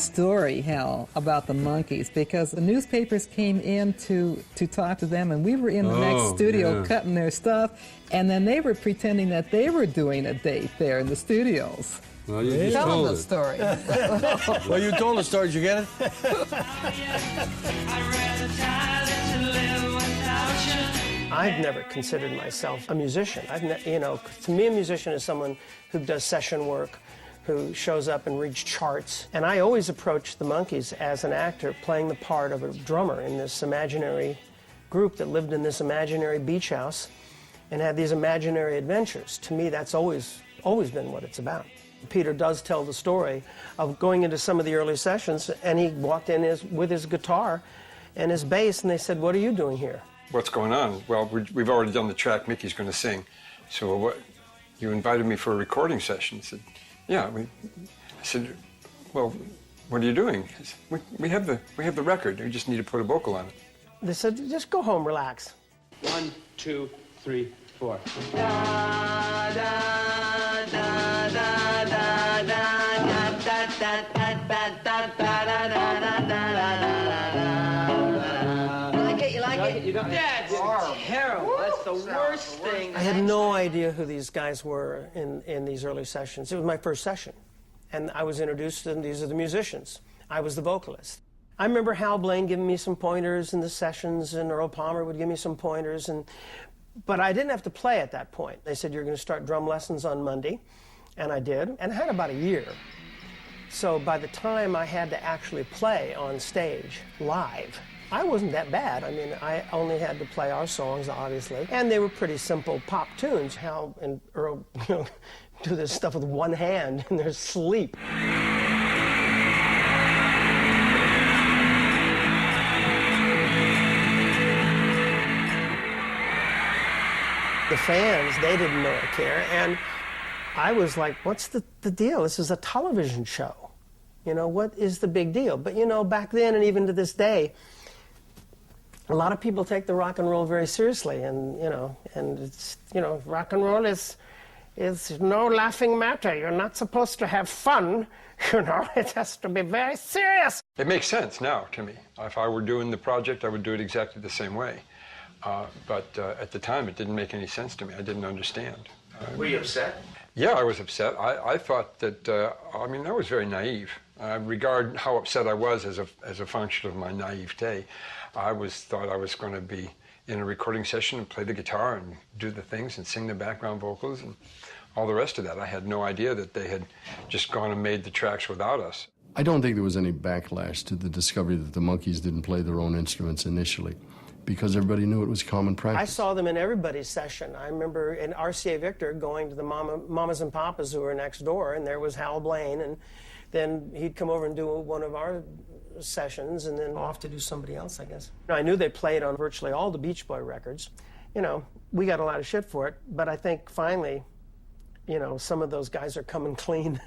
this story, Hal, about the Monkees, because the newspapers came in to talk to them, and we were in the next studio cutting their stuff, and then they were pretending that they were doing a date there in the studios. Well, you just told the story. Well, you told the story. Did you get it? I've never considered myself a musician. To me, a musician is someone who does session work, who shows up and reads charts. And I always approached the Monkees as an actor playing the part of a drummer in this imaginary group that lived in this imaginary beach house and had these imaginary adventures. To me, that's always been what it's about. Peter does tell the story of going into some of the early sessions, and he walked in with his guitar and his bass, and they said, "What are you doing here?" What's going on? Well, we've already done the track Micky's going to sing. So what? You invited me for a recording session. I said, yeah. I said, well, what are you doing? I said, we have the record. We just need to put a vocal on it. They said, just go home, relax. 1, 2, 3, 4. That's terrible. That's the worst thing. I had no idea who these guys were in these early sessions. It was my first session. And I was introduced to them. These are the musicians. I was the vocalist. I remember Hal Blaine giving me some pointers in the sessions, and Earl Palmer would give me some pointers. But I didn't have to play at that point. They said, you're going to start drum lessons on Monday. And I did. And I had about a year. So by the time I had to actually play on stage live, I wasn't that bad. I mean, I only had to play our songs, obviously, and they were pretty simple pop tunes. Hal and Earl, do this stuff with one hand in their sleep. The fans, they didn't know I care, and I was like, what's the deal? This is a television show. What is the big deal? But, back then and even to this day, a lot of people take the rock and roll very seriously, and it's, rock and roll is no laughing matter. You're not supposed to have fun, it has to be very serious. It makes sense now to me. If I were doing the project, I would do it exactly the same way. But at the time, it didn't make any sense to me. I didn't understand. Were you upset? Yeah, I was upset. I thought that, I was very naive. I regard how upset I was as a function of my naivete. I thought I was going to be in a recording session and play the guitar and do the things and sing the background vocals and all the rest of that. I had no idea that they had just gone and made the tracks without us. I don't think there was any backlash to the discovery that the Monkees didn't play their own instruments initially, because everybody knew it was common practice. I saw them in everybody's session. I remember in RCA Victor going to the Mamas and Papas who were next door, and there was Hal Blaine, and then he'd come over and do one of our sessions, and then off to do somebody else, I guess. I knew they played on virtually all the Beach Boy records. We got a lot of shit for it, but I think finally, some of those guys are coming clean.